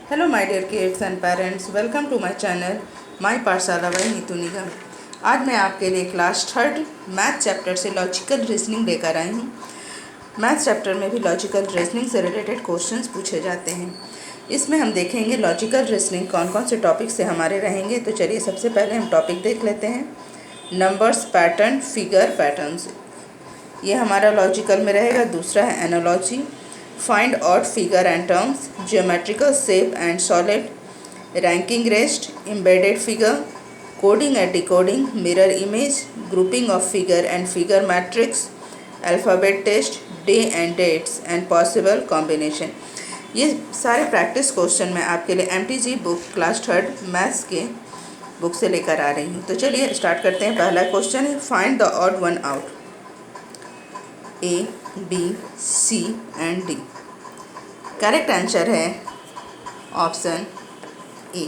Hello my dear kids and parents, welcome to my channel My पाठशाला by Neetu निगम। आज मैं आपके लिए क्लास 3 मैथ चैप्टर से लॉजिकल रीजनिंग लेकर आई हूँ। मैथ चैप्टर में भी लॉजिकल रीजनिंग से रिलेटेड क्वेश्चंस पूछे जाते हैं। इसमें हम देखेंगे लॉजिकल रीजनिंग कौन कौन से टॉपिक से हमारे रहेंगे। तो चलिए सबसे पहले हम टॉपिक देख लेते हैं, नंबर्स पैटर्न फिगर पैटर्न्स। ये हमारा लॉजिकल में रहेगा। दूसरा है analogy, find odd figure and terms, geometrical shape and solid, ranking rest, embedded figure, coding and decoding, mirror image, grouping of figure and figure matrix, alphabet test, day and dates and possible combination. ये सारे practice question मैं आपके लिए MTG book class 3 maths के book से लेकर आ रही हूँ। तो चलिए स्टार्ट करते हैं। पहला क्वेश्चन है, find the odd one out, A, B, C and D। Correct answer है option A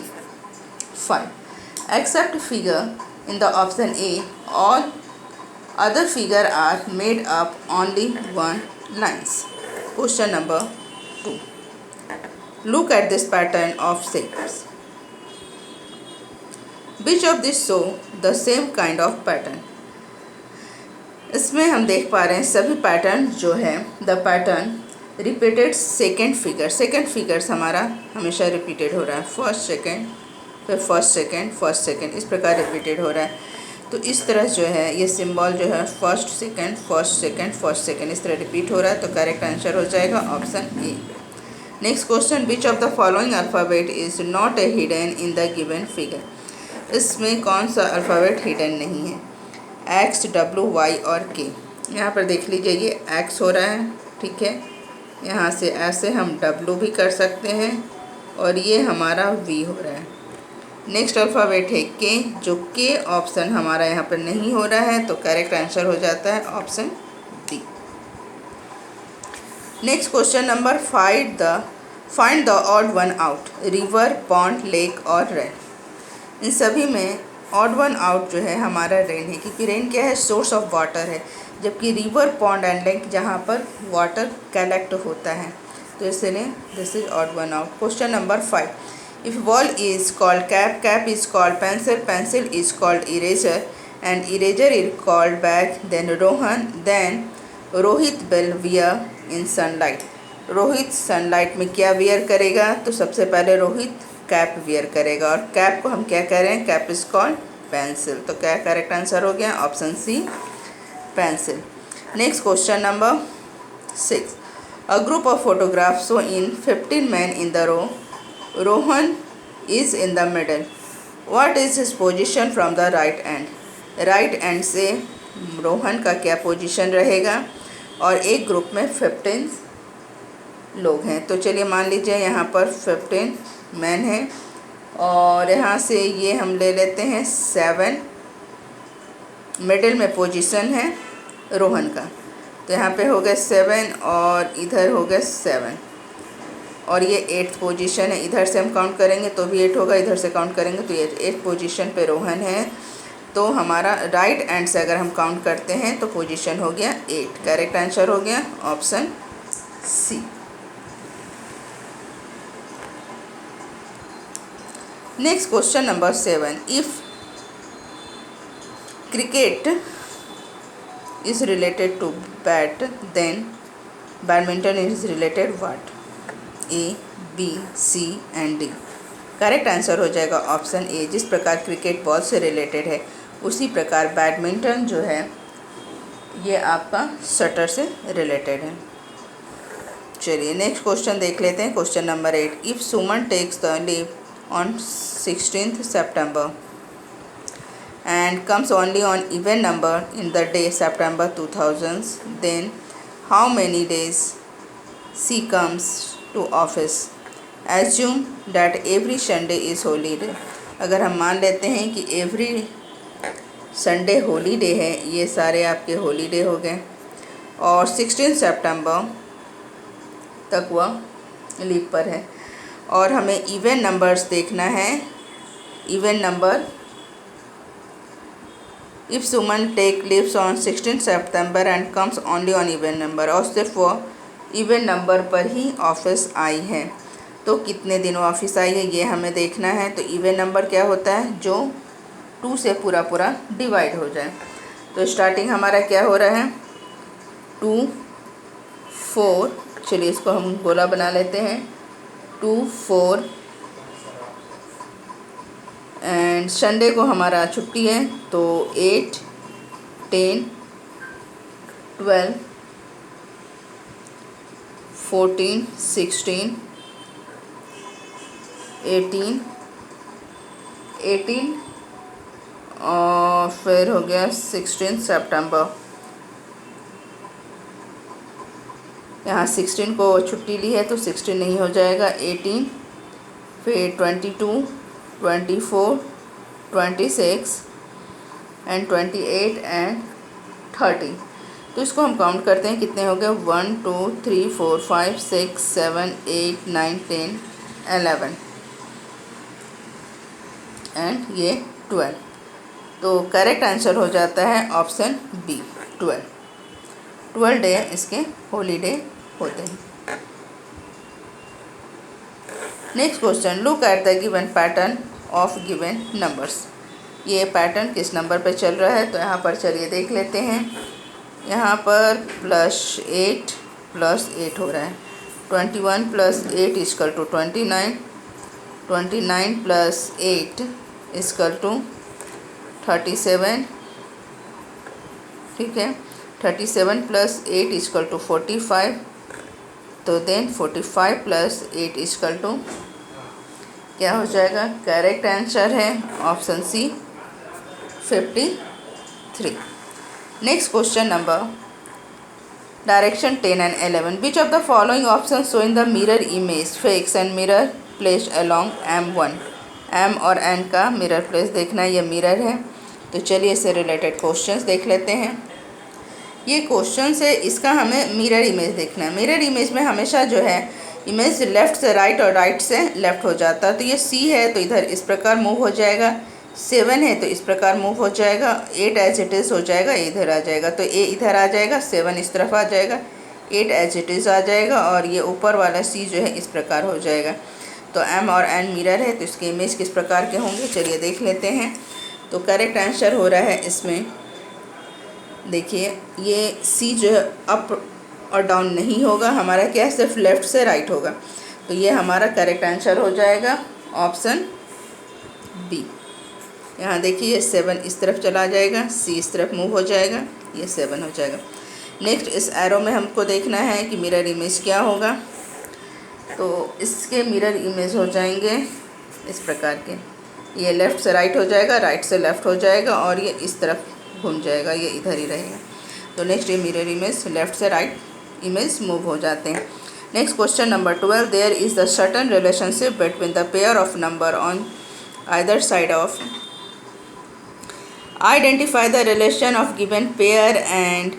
5। Except figure in the option A, all other figure are made up only one lines. Question number 2, look at this pattern of shapes, which of this show the same kind of pattern. इसमें हम देख पा रहे हैं सभी pattern जो है, the pattern repeated second figures हमारा हमेशा रिपीटेड हो रहा है। फर्स्ट सेकेंड, फिर फर्स्ट सेकेंड, इस प्रकार रिपीटेड हो रहा है। तो इस तरह जो है ये सिंबल जो है फर्स्ट सेकेंड इस तरह रिपीट हो रहा है। तो करेक्ट आंसर हो जाएगा option A. Next question, which of the following alphabet is not A hidden in the given figure. इसमें कौन सा अल्फ़ाबेट हिडन नहीं है? X, W, Y और K। यहाँ पर देख लीजिए ये X हो रहा है, ठीक है। यहाँ से ऐसे हम W भी कर सकते हैं और ये हमारा V हो रहा है। नेक्स्ट अल्फ़ाबेट है K, जो K ऑप्शन हमारा यहाँ पर नहीं हो रहा है। तो करेक्ट आंसर हो जाता है option D। Next question number, find the odd one out, river, pond, lake और रेन। इन सभी में ऑड वन आउट जो है हमारा रेन है, क्योंकि रेन क्या है, सोर्स ऑफ वाटर है, जबकि रिवर, पॉन्ड एंड लेक जहाँ पर वाटर कलेक्ट होता है। तो इसलिए this is odd one out. Question number 5, if ball is called cap, cap is called pencil, pencil is called eraser and eraser is called bag, then Rohit will wear in sunlight. Rohit sunlight में क्या wear करेगा? तो सबसे पहले Rohit cap wear करेगा, और cap को हम क्या कह रहे हैं? Cap is called pencil. तो क्या करेक्ट आंसर हो गया? Option C, pencil. Next question number 6, a group of photograph show in 15 man in the row, Rohan is in the middle, what is his position from the right end. Right end से रोहन का क्या position रहेगा? और एक group में 15 लोग हैं। तो चलिए मान लीजिए यहाँ पर 15 मैन है, और यहाँ से ये हम ले लेते हैं 7, मिडिल में पोजीशन है रोहन का। तो यहाँ पे हो गए 7 और इधर हो गए 7, और ये 8th पोजीशन है। इधर से हम काउंट करेंगे तो भी 8 होगा, इधर से काउंट करेंगे तो ये 8th पोजीशन पे रोहन है। तो हमारा राइट एंड से अगर हम काउंट करते हैं तो पोजीशन हो गया 8। करेक्ट आंसर हो गया option C. Next question number 7, if cricket is related to bat, then badminton is related what? A, B, C and D। Correct answer हो जाएगा ऑप्शन ए। जिस प्रकार क्रिकेट बॉल से रिलेटेड है, उसी प्रकार बैडमिंटन जो है ये आपका शटर से रिलेटेड है। चलिए नेक्स्ट क्वेश्चन देख लेते हैं। Question number 8, if Suman takes the leave on 16th September and comes only on even number in the day September 2000, then how many days she comes to office? Assume that every Sunday is holiday। अगर हम मान लेते हैं कि every Sunday holiday है, ये सारे आपके हॉलीडे हो गए, और 16 सितंबर तक वह लीव पर है, और हमें इवन नंबर्स देखना है। Even number, if Suman take leaves on 16 September and comes only on even number, और सिर्फ वो इवन नंबर पर ही ऑफिस आई है। तो कितने दिन ऑफिस आई है ये हमें देखना है। तो इवन नंबर क्या होता है, जो 2 से पूरा पूरा डिवाइड हो जाए। तो स्टार्टिंग हमारा क्या हो रहा है, 2 4, चलिए इसको हम गोला बना लेते हैं, 2 4 एंड संडे को हमारा छुट्टी है तो 8 10 12 14 16 18 और फिर हो गया 16 सितंबर। यहाँ 16 को छुट्टी ली है तो 16 नहीं हो जाएगा, 18, फिर 22 24 26 एंड 28 एंड 30। तो इसको हम काउंट करते हैं, कितने हो गए, 1 2 3 4 5 6 7 8 9 10 11 एंड ये 12। तो करेक्ट आंसर हो जाता है ऑप्शन बी 12 डे इसके हॉलीडे होते हैं। Next question, look at the given pattern of given numbers. ये पैटर्न किस नंबर पर चल रहा है, तो यहाँ पर चलिए देख लेते हैं। यहाँ पर +8 +8 हो रहा है, 21 + 8 = 29, 29 + 8 = 37, ठीक है। 37 + 8 = 45, तो देन 45 + 8 = क्या हो जाएगा, करेक्ट आंसर है option C 53। Next question number direction 10 and 11, which of the following option show in the mirror image fix and mirror placed along M1। M और N का मिरर प्लेस देखना है, ये मिरर है। तो चलिए इससे रिलेटेड क्वेश्चंस देख लेते हैं। ये क्वेश्चन है, इसका हमें मिरर इमेज देखना है। मिरर इमेज में हमेशा जो है इमेज लेफ़्ट से राइट और राइट से लेफ़्ट हो जाता है। तो ये C है तो इधर इस प्रकार मूव हो जाएगा, 7 है तो इस प्रकार मूव हो जाएगा, 8 एज इट इज़ हो जाएगा, इधर आ जाएगा, तो A इधर आ जाएगा, 7 इस तरफ आ जाएगा, 8 एज इट इज़ आ जाएगा, और ये ऊपर वाला C जो है इस प्रकार हो जाएगा। तो M और N मिरर है तो इसके इमेज किस प्रकार के होंगे, चलिए देख लेते हैं। तो करेक्ट आंसर हो रहा है इसमें, देखिए ये C जो है अप और डाउन नहीं होगा, हमारा क्या है, सिर्फ लेफ़्ट से राइट होगा। तो ये हमारा करेक्ट आंसर हो जाएगा ऑप्शन बी। यहाँ देखिए ये 7 इस तरफ चला जाएगा, C इस तरफ मूव हो जाएगा, ये 7 हो जाएगा। नेक्स्ट इस एरो में हमको देखना है कि मिरर इमेज क्या होगा। तो इसके मिरर इमेज हो जाएंगे इस प्रकार के, ये लेफ़्ट से राइट हो जाएगा, राइट से लेफ़्ट हो जाएगा, और ये इस तरफ घूम जाएगा, ये इधर ही रहेगा। तो नेक्स्ट ये मिरर इमेज लेफ़्ट से राइट इमेज मूव हो जाते हैं। Next question number 12, there is the certain relationship between the pair of number on either side of, identify the relation of given pair and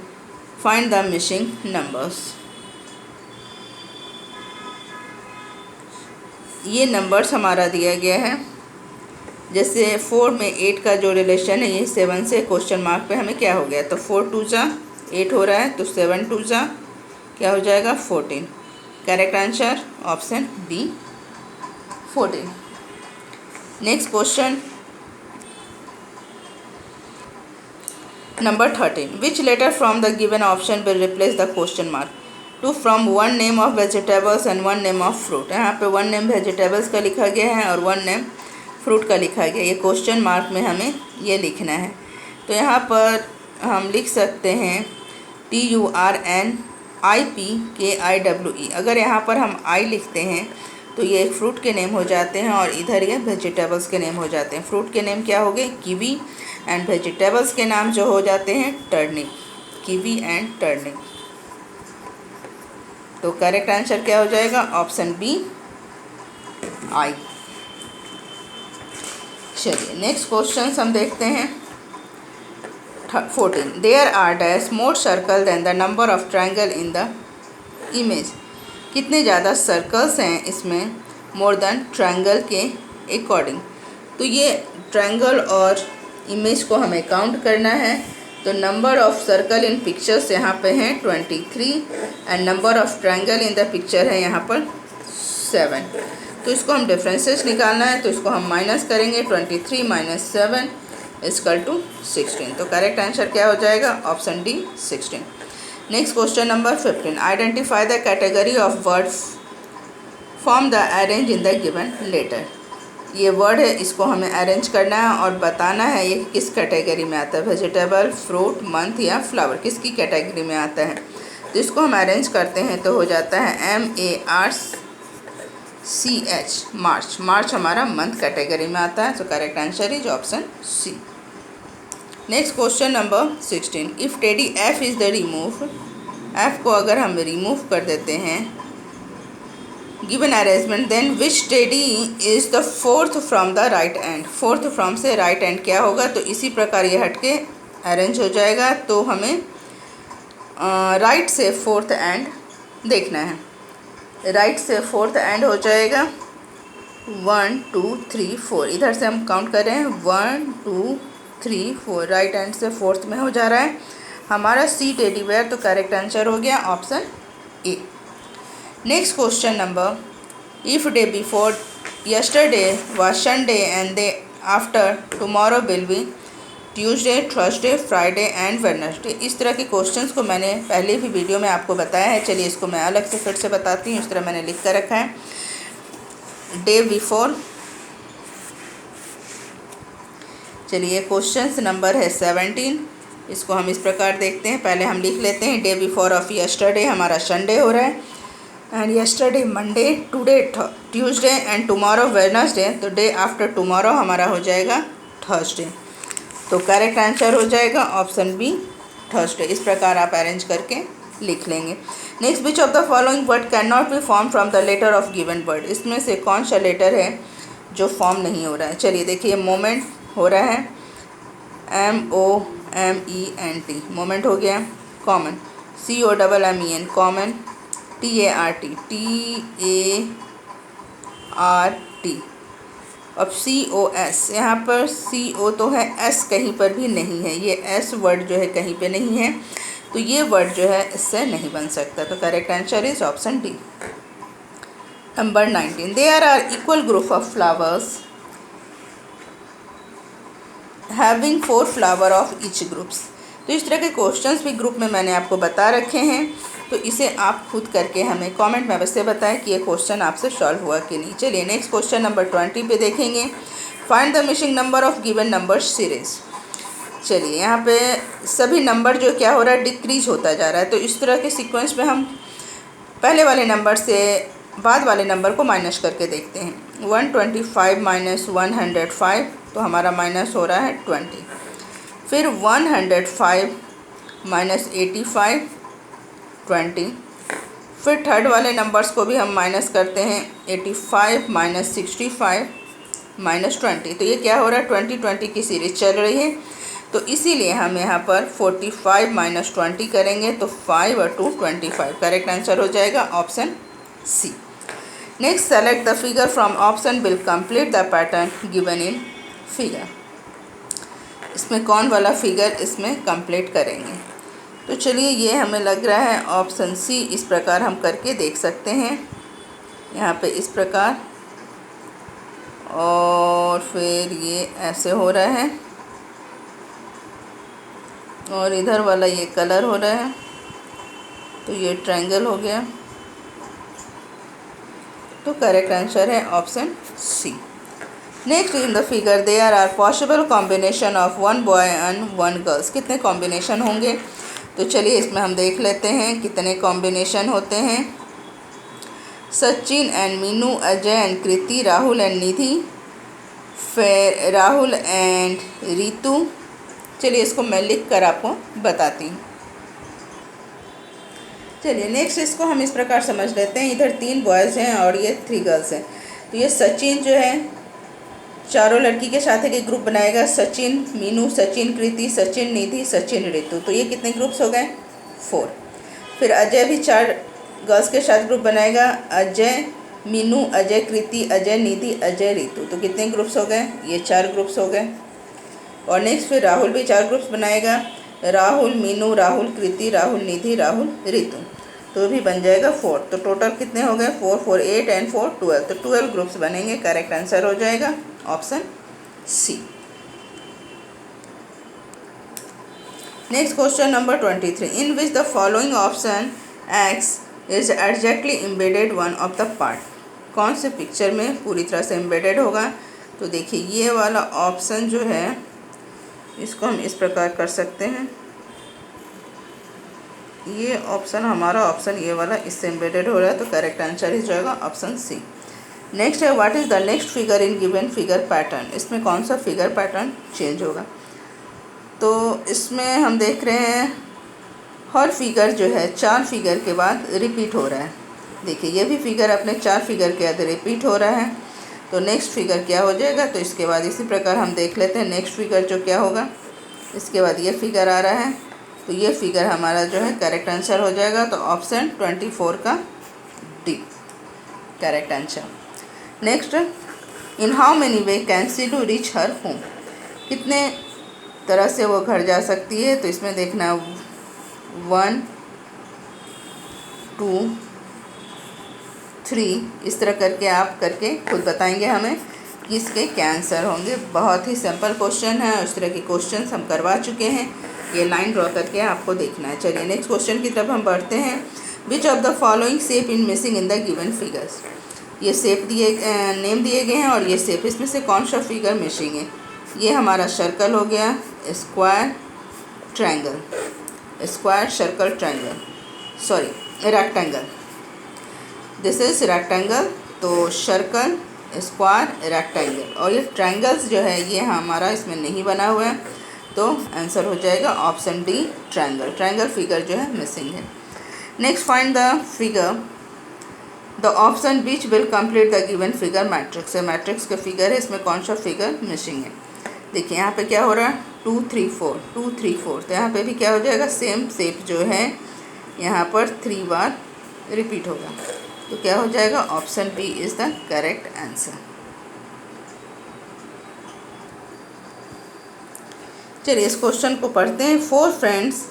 find the missing numbers. ये numbers हमारा दिया गया है, जैसे 4 में 8 का जो रिलेशन है ये 7 से क्वेश्चन मार्क पे हमें क्या हो गया, तो 4 2 जा 8 हो रहा है, तो 7 2 जा क्या हो जाएगा 14। Correct answer option B 14। Next question number 13, which letter from the given option will replace the question mark. Two from 1 name of vegetables and 1 name of fruit. यहाँ पे 1 नेम वेजिटेबल्स का लिखा गया है और 1 नेम फ्रूट का लिखा गया। ये क्वेश्चन मार्क में हमें ये लिखना है। तो यहाँ पर हम लिख सकते हैं TURNIPKIWE। अगर यहाँ पर हम I लिखते हैं तो ये फ्रूट के नेम हो जाते हैं और इधर ये वेजिटेबल्स के नेम हो जाते हैं। फ्रूट के नेम क्या हो गए, कीवी, एंड वेजिटेबल्स के नाम जो हो जाते हैं टर्निप, कीवी एंड टर्निप। तो करेक्ट आंसर क्या हो जाएगा, ऑप्शन बी I। चलिए नेक्स्ट क्वेश्चन हम देखते हैं 14, there are dash more circle than the number of triangle in the image. कितने ज़्यादा सर्कल्स हैं इसमें मोर देन ट्रायंगल के अकॉर्डिंग। तो ये ट्रायंगल और इमेज को हमें काउंट करना है। तो number of circle in pictures यहाँ पे हैं 23 and number of triangle in the picture है यहाँ पर 7। तो इसको हम डिफरेंसेस निकालना है, तो इसको हम माइनस करेंगे। 23 माइनस 7 इक्वल टू 16। तो करेक्ट आंसर क्या हो जाएगा? Option D 16। Next question number 15, identify the category of words form the arrange in the given letter. ये वर्ड है, इसको हमें अरेंज करना है और बताना है ये किस कैटेगरी में आता है, वेजिटेबल, फ्रूट, मंथ या फ्लावर, किसकी कैटेगरी में आता है। तो इसको हम अरेंज करते हैं तो हो जाता है MARCH, मार्च। मार्च हमारा मंथ कैटेगरी में आता है। तो correct answer is option C. Next question number 16, if teddy F is the remove, F को अगर हम रिमूव कर देते हैं given arrangement, then which teddy is the fourth from the right end. Fourth from से राइट एंड क्या होगा? तो इसी प्रकार ये हटके अरेंज हो जाएगा। तो हमें राइट से फोर्थ एंड देखना है। राइट से फोर्थ एंड हो जाएगा 1 2 3 4। इधर से हम काउंट कर रहे हैं 1 2 3 4। राइट एंड से फोर्थ में हो जा रहा है हमारा सी टेडी बेयर। तो करेक्ट आंसर हो गया option A. Next question number, if day before yesterday was Sunday and day after tomorrow will be Tuesday, Thursday, Friday and Wednesday. इस तरह के क्वेश्चंस को मैंने पहले भी वीडियो में आपको बताया है। चलिए इसको मैं अलग से फिर से बताती हूँ। इस तरह मैंने लिख कर रखा है डे बिफोर। चलिए क्वेश्चंस नंबर है 17। इसको हम इस प्रकार देखते हैं। पहले हम लिख लेते हैं डे बिफोर ऑफ यस्टरडे हमारा संडे हो रहा है, and yesterday Monday, today Tuesday and tomorrow Wednesday. तो डे आफ्टर टुमारो हमारा हो जाएगा थर्सडे। तो करेक्ट आंसर हो जाएगा ऑप्शन बी थर्सडे। इस प्रकार आप अरेंज करके लिख लेंगे। Next, which of the following word can not be form from the letter of given word. इसमें से कौन सा लेटर है जो फॉर्म नहीं हो रहा है? चलिए देखिए, मोमेंट हो रहा है MOMENT, मोमेंट हो गया। कॉमन COMMEN, कॉमन TART, अब COS, यहाँ पर CO तो है, S कहीं पर भी नहीं है। ये S वर्ड जो है कहीं पे नहीं है, तो ये वर्ड जो है इससे नहीं बन सकता। तो correct answer is option D. Number 19, there are equal group of flowers having 4 flower of each groups. तो इस तरह के क्वेश्चंस भी ग्रुप में मैंने आपको बता रखे हैं। तो इसे आप खुद करके हमें कमेंट में अवश्य बताएं कि ये क्वेश्चन आपसे सॉल्व हुआ कि नहीं। चलिए नेक्स्ट क्वेश्चन नंबर 20 पे देखेंगे। Find the missing number of given number series. चलिए यहाँ पे सभी नंबर जो क्या हो रहा है, डिक्रीज होता जा रहा है। तो इस तरह के सीक्वेंस में हम पहले वाले नंबर से बाद वाले नंबर को माइनस करके देखते हैं। 125 माइनस 105, तो हमारा माइनस हो रहा है 20। फिर 105 माइनस 85, 20। फिर थर्ड वाले नंबर्स को भी हम माइनस करते हैं। 85 माइनस 65 माइनस 20। तो ये क्या हो रहा है, 20 की सीरीज चल रही है। तो इसीलिए हम यहाँ पर 45 माइनस 20 करेंगे, तो 5 और 2 25। करेक्ट आंसर हो जाएगा option C. Next, select the figure from option will complete the pattern given in figure. इसमें कौन वाला फिगर इसमें कंप्लीट करेंगे? तो चलिए ये हमें लग रहा है ऑप्शन सी। इस प्रकार हम करके देख सकते हैं, यहाँ पे इस प्रकार, और फिर ये ऐसे हो रहा है, और इधर वाला ये कलर हो रहा है, तो ये ट्रायंगल हो गया। तो करेक्ट आंसर है option C. Next, in the figure there are possible combination of 1 boy and 1 girls. कितने कॉम्बिनेशन होंगे? तो चलिए इसमें हम देख लेते हैं कितने कॉम्बिनेशन होते हैं। Sachin and Meenu, Ajay and Kriti, Rahul and Nidhi, फिर राहुल एंड रितु। चलिए इसको मैं लिख कर आपको बताती हूँ। चलिए नेक्स्ट, इसको हम इस प्रकार समझ लेते हैं। इधर 3 बॉयज़ हैं और ये 3 गर्ल्स हैं। तो ये सचिन जो है चारों लड़की के साथ एक ग्रुप बनाएगा। सचिन मीनू, सचिन कृति, सचिन निधि, सचिन रितु। तो ये कितने ग्रुप्स हो गए? 4। फिर अजय भी 4 गर्ल्स के साथ ग्रुप बनाएगा। अजय मीनू, अजय कृति, अजय निधि, अजय रितु। तो कितने ग्रुप्स हो गए? ये 4 ग्रुप्स हो गए। और नेक्स्ट फिर राहुल भी 4 ग्रुप्स बनाएगा। राहुल मीनू, राहुल कृति, राहुल निधि, राहुल रितु। तो भी बन जाएगा 4। तो टोटल कितने हो गए? 4 4 8 एंड 4 12। तो 12 ग्रुप्स बनेंगे। करेक्ट आंसर हो जाएगा option C. Next question number 23, in which the following option X is exactly embedded one of the part. कौन से पिक्चर में पूरी तरह से एम्बेडेड होगा? तो देखिए ये वाला ऑप्शन जो है इसको हम इस प्रकार कर सकते हैं, ये ऑप्शन हमारा ऑप्शन ये वाला इससे एम्बेडेड हो रहा है। तो करेक्ट आंसर ही जाएगा ऑप्शन सी। नेक्स्ट है what is the next figure in given figure pattern. इसमें कौन सा फिगर पैटर्न चेंज होगा? तो इसमें हम देख रहे हैं हर फिगर जो है 4 फिगर के बाद रिपीट हो रहा है। देखिए ये भी फिगर अपने 4 फिगर के बाद रिपीट हो रहा है। तो नेक्स्ट फिगर क्या हो जाएगा? तो इसके बाद इसी प्रकार हम देख लेते हैं नेक्स्ट फिगर जो क्या होगा। इसके बाद ये फिगर आ रहा है, तो ये फिगर हमारा जो है करेक्ट आंसर हो जाएगा। तो ऑप्शन 24 का D correct answer. Next, in how many way can Sidhu reach her home. कितने तरह से वो घर जा सकती है? तो इसमें देखना 1 2 3 इस तरह करके आप करके खुद बताएंगे हमें कि इसके क्या आंसर होंगे। बहुत ही सिंपल क्वेश्चन है, इस तरह के क्वेश्चन हम करवा चुके हैं। ये लाइन ड्रॉ करके आपको देखना है। चलिए नेक्स्ट क्वेश्चन की तरफ हम बढ़ते हैं। विच of the following shape in missing in the given figures. ये शेप दिए नेम दिए गए हैं और ये शेप, इसमें से कौन सा फिगर मिसिंग है? ये हमारा सर्कल हो गया, square triangle, square circle triangle, sorry rectangle. This is rectangle. तो सर्कल स्क्वायर रेक्टेंगल और ये ट्रायंगल्स जो है ये हमारा इसमें नहीं बना हुआ है। तो आंसर हो जाएगा option D triangle. Triangle figure जो है मिसिंग है। Next find the figure the option which will complete the given figure matrix है। मैट्रिक्स का फिगर है, इसमें कौन सा फिगर मिसिंग है? देखिए यहाँ पे क्या हो रहा है 2 3 4 2 3 4। तो यहाँ पे भी क्या हो जाएगा? सेम शेप जो है यहाँ पर 3 बार रिपीट होगा। तो क्या हो जाएगा? Option B is the correct answer. चलिए इस क्वेश्चन को पढ़ते हैं। 4 friends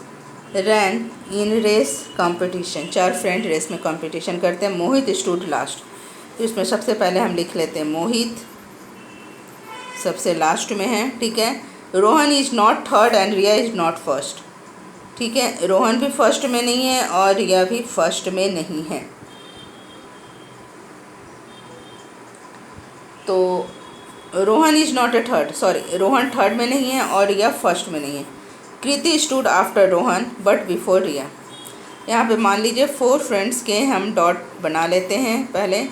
ran in race competition. 4 friend race में कंपटीशन करते हैं। Mohit stood last. तो इसमें सबसे पहले हम लिख लेते हैं मोहित सबसे लास्ट में है, ठीक है। Rohan is not third and Riya is not first, ठीक है। रोहन भी फर्स्ट में नहीं है और रिया भी फर्स्ट में नहीं है। तो Rohan is not a third, sorry Rohan third में नहीं है और रिया फर्स्ट में नहीं है। Kriti stood after Rohan but before Riya. यहाँ पे मान लीजिए 4 फ्रेंड्स के हम डॉट बना लेते हैं पहले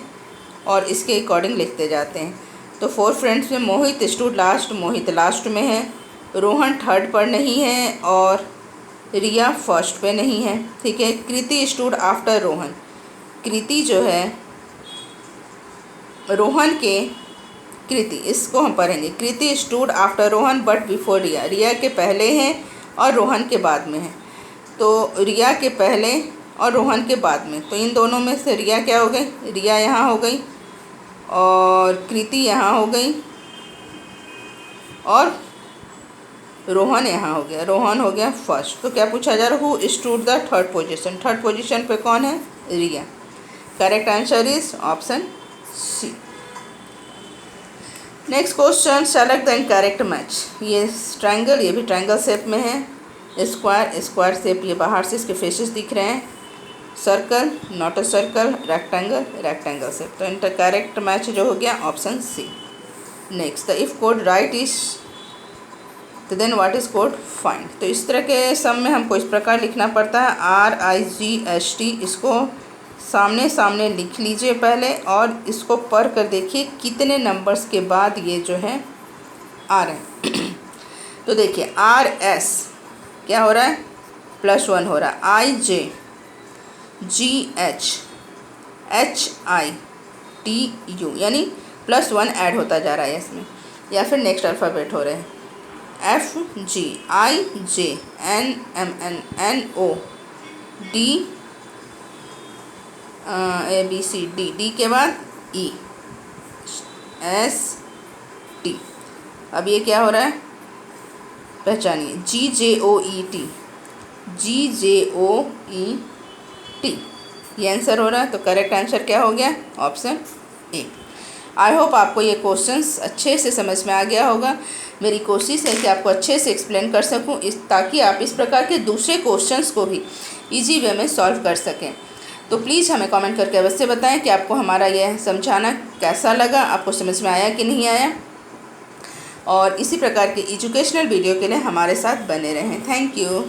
और इसके अकॉर्डिंग लिखते जाते हैं। तो 4 फ्रेंड्स में मोहित स्टूड लास्ट, मोहित लास्ट में है। रोहन थर्ड पर नहीं है और रिया फर्स्ट पे नहीं है, ठीक है। Kriti stood after Rohan. कृति जो है रोहन के, कृति इसको हम पढ़ेंगे। Kriti stood after Rohan but before Riya. Riya के पहले हैं और रोहन के बाद में है। तो रिया के पहले और रोहन के बाद में, तो इन दोनों में से रिया क्या हो गई? रिया यहाँ हो गई और कृति यहाँ हो गई और रोहन यहाँ हो गया। रोहन हो गया फर्स्ट। तो क्या पूछा जा रहा है? Who stood the third position. Third position पे कौन है? Riya. Correct answer is option C. Next question, select the correct match. ये ट्रायंगल, ये भी ट्रायंगल शेप में है। स्क्वायर, स्क्वायर शेप, ये बाहर से इसके फेसेस दिख रहे हैं। Circle, not a circle. Rectangle, rectangle shape. तो इनका करेक्ट मैच जो हो गया option C. Next, the if code right is तो then what is code find. तो इस तरह के सम में हमको इस प्रकार लिखना पड़ता है RIGHT। इसको सामने सामने लिख लीजिए पहले और इसको पढ़ कर देखिए कितने नंबर्स के बाद ये जो है आ रहे हैं। तो देखिए RS क्या हो रहा है? +1 हो रहा है। IJGH HITU यानी +1 ऐड होता जा रहा है इसमें। या फिर नेक्स्ट अल्फ़ाबेट हो रहे हैं FGIJNMNNO D ABCD, D के बाद EST। अब ये क्या हो रहा है? पहचानिए GJOET, GJOET। ये आंसर हो रहा है। तो करेक्ट आंसर क्या हो गया? Option A. आई होप आपको ये क्वेश्चंस अच्छे से समझ में आ गया होगा। मेरी कोशिश है कि आपको अच्छे से एक्सप्लेन कर सकूं ताकि आप इस प्रकार के दूसरे क्वेश्चंस को भी इजी वे में सॉल्व कर सकें। तो प्लीज़ हमें कमेंट करके अवश्य बताएं कि आपको हमारा यह समझाना कैसा लगा, आपको समझ में आया कि नहीं आया। और इसी प्रकार के एजुकेशनल वीडियो के लिए हमारे साथ बने रहें। Thank you.